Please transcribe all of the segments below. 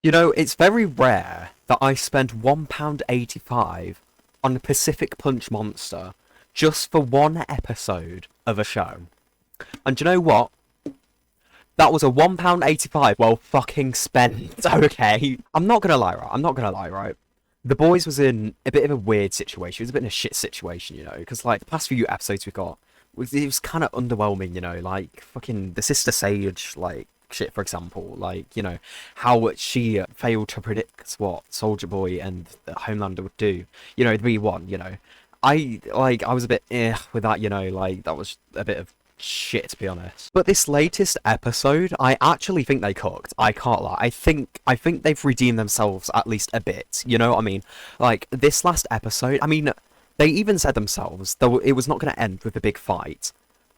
You know, it's very rare that I spend £1.85 on a Pacific Punch Monster just for one episode of a show. And do you know what? That was a £1.85 well fucking spent, okay? I'm not gonna lie, right? I'm not gonna lie, right? The boys was in a bit of a weird situation. It was a bit of a shit situation, you know, because like the past few episodes we've got, it was kind of underwhelming, you know, like fucking the Sister Sage, like shit, for example, like you know how she failed to predict what Soldier Boy and Homelander would do, you know, the V1, you know. I was a bit with that, you know, like that was a bit of shit to be honest. But this latest episode, I actually think they cooked. I can't lie. I think they've redeemed themselves at least a bit. You know what I mean? Like this last episode, I mean, they even said themselves that it was not going to end with a big fight.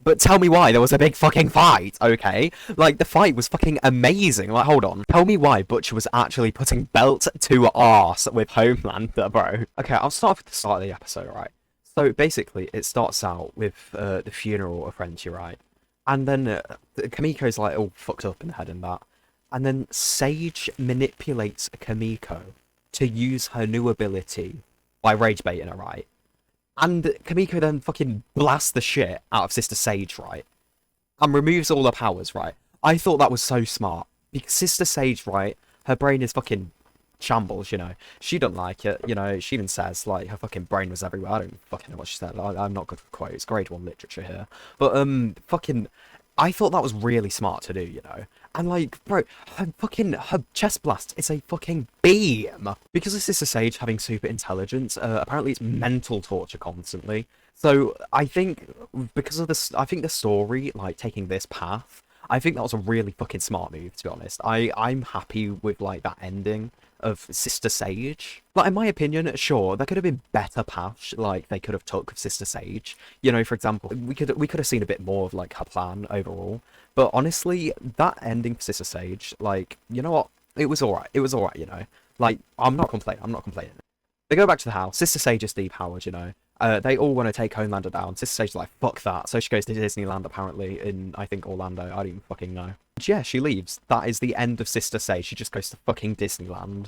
But tell me why there was a big fucking fight, okay? Like, the fight was fucking amazing. Like, hold on. Tell me why Butcher was actually putting belt to arse with Homelander, bro. Okay, I'll start with the start of the episode, right? So, basically, it starts out with the funeral of Frenchie, right? And then Kamiko's, like, all fucked up in the head and that. And then Sage manipulates Kamiko to use her new ability by rage baiting her, right? And Kamiko then fucking blasts the shit out of Sister Sage, right? And removes all her powers, right? I thought that was so smart. Because Sister Sage, right, her brain is fucking shambles, you know. She don't like it, you know. She even says, like, her fucking brain was everywhere. I don't fucking know what she said. I'm not good for quotes. Grade 1 literature here. But, fucking... I thought that was really smart to do, you know. And like, bro, her chest blast is a fucking beam. Because this is a Sage having super intelligence, apparently it's mental torture constantly. So I think because of this, I think the story, like taking this path, I think that was a really fucking smart move, to be honest. I'm happy with like that ending of Sister Sage. Like in my opinion, sure, there could have been better paths like they could have took with Sister Sage. You know, for example, we could have seen a bit more of like her plan overall. But honestly, that ending for Sister Sage, like, you know what? It was alright. It was alright, you know. Like, I'm not complaining. I'm not complaining. They go back to the house. Sister Sage is depowered, you know. They all want to take Homelander down. Sister Sage's like, fuck that. So she goes to Disneyland, apparently, in, I think, Orlando. I don't even fucking know. But yeah, she leaves. That is the end of Sister Sage. She just goes to fucking Disneyland.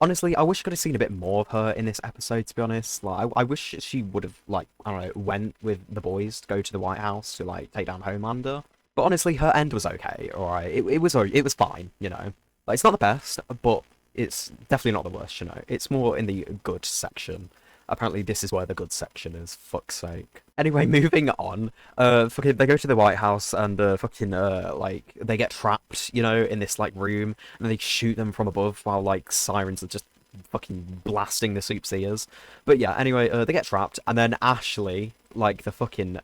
Honestly, I wish I could have seen a bit more of her in this episode, to be honest. Like, I wish she would have, like, I don't know, went with the boys to go to the White House to, like, take down Homelander. But honestly, her end was okay, alright. It was fine, you know. Like, it's not the best, but it's definitely not the worst, you know. It's more in the good section. Apparently, this is where the good section is. Fuck's sake. Anyway, moving on. Fucking, they go to the White House and fucking like they get trapped, you know, in this like room, and they shoot them from above while like sirens are just fucking blasting the soup's ears. But yeah, anyway, they get trapped, and then Ashley, like the fucking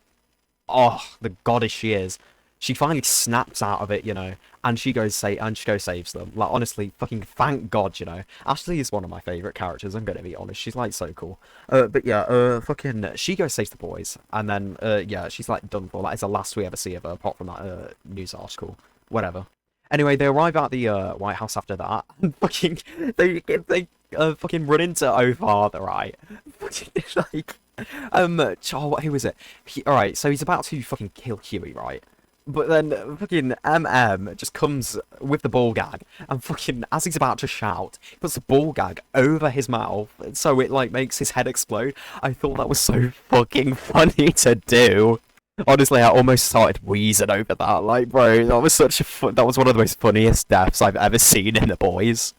the goddess she is, she finally snaps out of it, you know, and she goes saves them. Like honestly, fucking thank God, you know. Ashley is one of my favorite characters. I'm gonna be honest. She's like so cool. But yeah, fucking she goes saves the boys, and then yeah, she's like done for. That is the last we ever see of her, apart from that news article. Whatever. Anyway, they arrive at the White House after that, and fucking they fucking run into Oh Father, right? Fucking like who is it? All right, so he's about to fucking kill Huey, right? But then fucking just comes with the ball gag, and fucking as he's about to shout, he puts the ball gag over his mouth, so it like makes his head explode. I thought that was so fucking funny to do. Honestly, I almost started wheezing over that. Like, bro, that was that was one of the most funniest deaths I've ever seen in The Boys.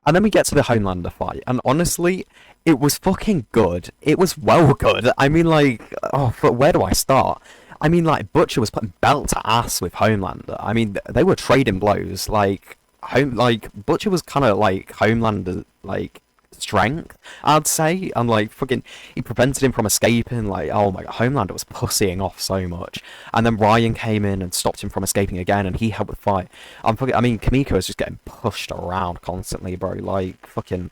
And then we get to the Homelander fight, and honestly, it was fucking good. It was well good. I mean, like, oh, but where do I start? I mean, like, Butcher was putting belt to ass with Homelander. I mean, they were trading blows. Like, Butcher was kind of like Homelander, like, strength, I'd say. And, like, fucking, he prevented him from escaping. Like, oh my god, Homelander was pussying off so much. And then Ryan came in and stopped him from escaping again, and he helped the fight. I mean, Kamiko is just getting pushed around constantly, bro. Like, fucking...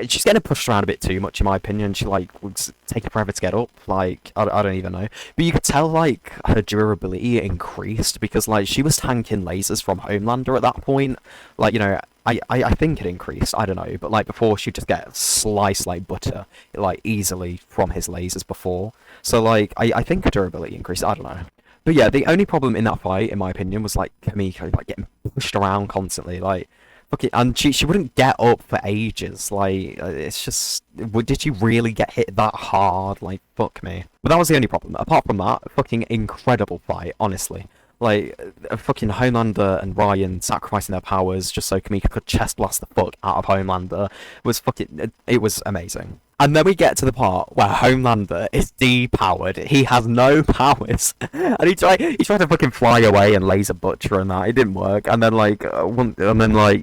She's getting pushed around a bit too much, in my opinion. She, like, would take her forever to get up. Like, I don't even know. But you could tell, like, her durability increased because, like, she was tanking lasers from Homelander at that point. Like, you know, I think it increased. I don't know. But, like, before, she'd just get sliced like butter, like, easily from his lasers before. So, like, I think her durability increased. I don't know. But yeah, the only problem in that fight, in my opinion, was, like, Kamiko, like, getting pushed around constantly. Like, Fucking, and she wouldn't get up for ages. Like, it's just, did she really get hit that hard? Like, fuck me. But that was the only problem. Apart from that, fucking incredible fight, honestly. Like, fucking Homelander and Ryan sacrificing their powers just so Kamika could chest blast the fuck out of Homelander was fucking, it was amazing. And then we get to the part where Homelander is depowered. He has no powers, and he tried to fucking fly away and laser Butcher and that. It didn't work. And then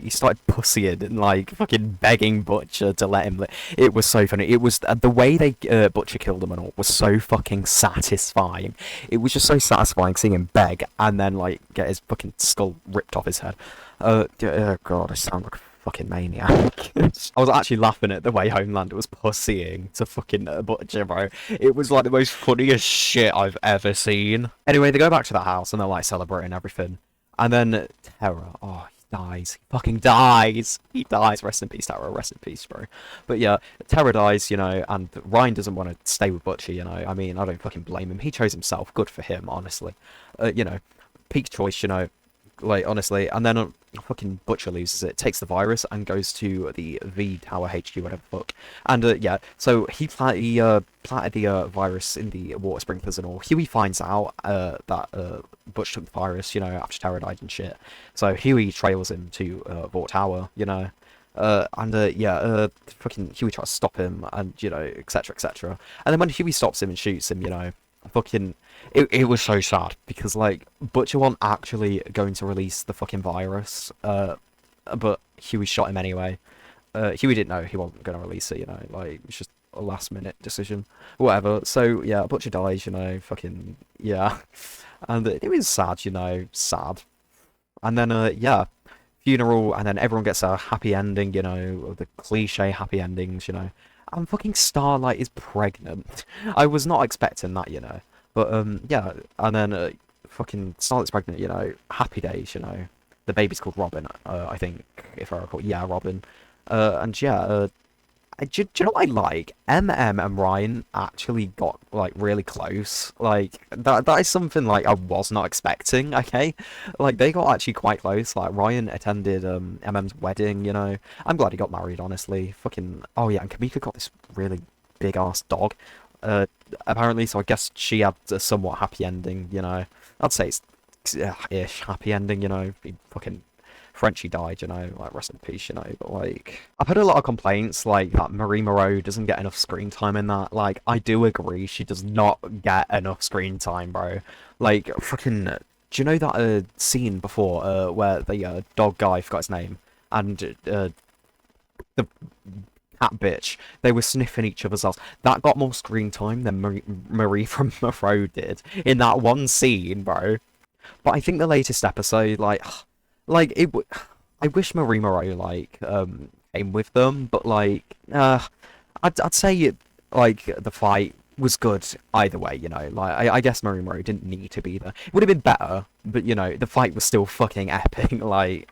he started pussying and like fucking begging Butcher to let him. It was so funny. It was the way they Butcher killed him and all was so fucking satisfying. It was just so satisfying seeing him beg and then like get his fucking skull ripped off his head. Oh god, I sound like a fucking maniac. I was actually laughing at the way Homelander was pussying to fucking Butcher, bro. It was like the most funniest shit I've ever seen. Anyway, they go back to the house and they're like celebrating everything. And then Terra, oh, he dies. He fucking dies. He dies. Rest in peace, Terra. Rest in peace, bro. But yeah, Terra dies, and Ryan doesn't want to stay with Butcher, I mean, I don't fucking blame him. He chose himself. Good for him, honestly. Peak choice, like, honestly. And then fucking Butcher loses it, takes the virus, and goes to the V Tower HQ, whatever the fuck. And yeah, so he planted the virus in the water sprinklers and all. Huey finds out that Butch took the virus, after Terra died and shit. So Huey trails him to Vought Tower, fucking Huey tries to stop him, and etc, etc. And then when Huey stops him and shoots him, fucking it was so sad because like Butcher wasn't actually going to release the fucking virus, but Huey shot him anyway. Huey didn't know he wasn't going to release it, like it was just a last minute decision, whatever. So yeah, Butcher dies, fucking yeah, and it was sad, sad. And then yeah, funeral, and then everyone gets a happy ending, the cliche happy endings, and fucking Starlight is pregnant. I was not expecting that, But yeah, and then fucking Starlight's pregnant, happy days, The baby's called Robin, I think, if I recall. Yeah, Robin. And yeah, do you know what I like? MM and Ryan actually got like really close. Like that is something like I was not expecting. Okay, like they got actually quite close. Like Ryan attended MM's wedding. I'm glad he got married. Honestly, fucking oh yeah, and Kamika got this really big ass dog. Apparently, so I guess she had a somewhat happy ending. I'd say it's ish happy ending. He fucking Frenchie died, like rest in peace, but like I've heard a lot of complaints like that Marie Moreau doesn't get enough screen time in that. Like I do agree, she does not get enough screen time, bro. Like fucking, do you know that scene before where the dog guy, forgot his name, and the cat bitch, they were sniffing each other's ass. That got more screen time than Marie from Moreau did in that one scene, bro. But I think the latest episode, like I wish Marie Moreau came with them, but like I'd say like the fight was good either way, like I guess Marie Moreau didn't need to be there. It would have been better, but the fight was still fucking epic. Like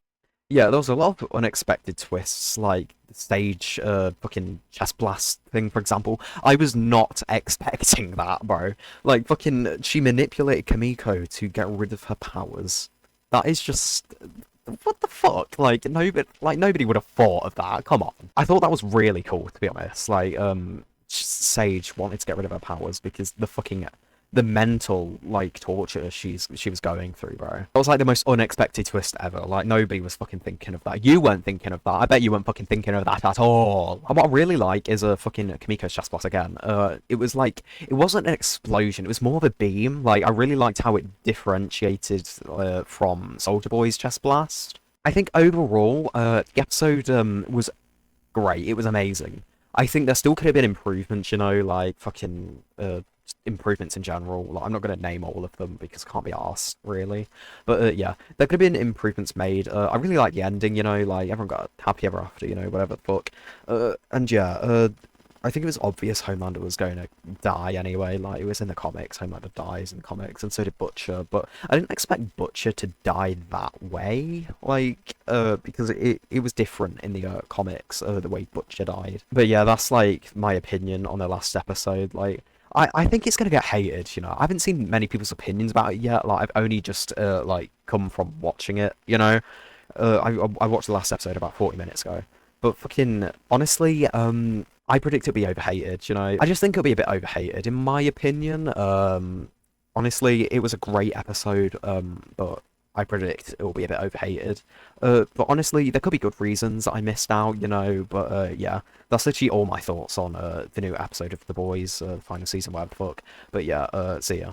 yeah, there was a lot of unexpected twists, like the stage fucking chest blast thing, for example. I was not expecting that, bro. Like fucking she manipulated Kamiko to get rid of her powers. That is just what the fuck? Like nobody would have thought of that. Come on. I thought that was really cool, to be honest. Like Sage wanted to get rid of her powers because the mental like torture she was going through, bro. That was like the most unexpected twist ever. Like nobody was fucking thinking of that. You weren't thinking of that. I bet you weren't fucking thinking of that at all. And what I really like is a fucking Kamiko's chest blast again. It was like it wasn't an explosion. It was more of a beam. Like I really liked how it differentiated from Soldier Boy's chest blast. I think overall, the episode was great. It was amazing. I think there still could have been improvements, like fucking improvements in general. Like, I'm not going to name all of them because I can't be arsed, really. But yeah, there could have been improvements made. I really like the ending, like everyone got happy ever after, whatever the fuck. And yeah, I think it was obvious Homelander was going to die anyway. Like, it was in the comics. Homelander dies in the comics, and so did Butcher. But I didn't expect Butcher to die that way. Like, because it was different in the comics, the way Butcher died. But yeah, that's, like, my opinion on the last episode. Like, I think it's going to get hated, I haven't seen many people's opinions about it yet. Like, I've only just, like, come from watching it, I watched the last episode about 40 minutes ago. But fucking honestly, I predict it'll be overhated, you know. I just think it'll be a bit overhated, in my opinion. Honestly, it was a great episode, but I predict it will be a bit overhated. But honestly, there could be good reasons I missed out, you know. But yeah, that's literally all my thoughts on the new episode of The Boys, final season, whatever the fuck. But yeah, see ya.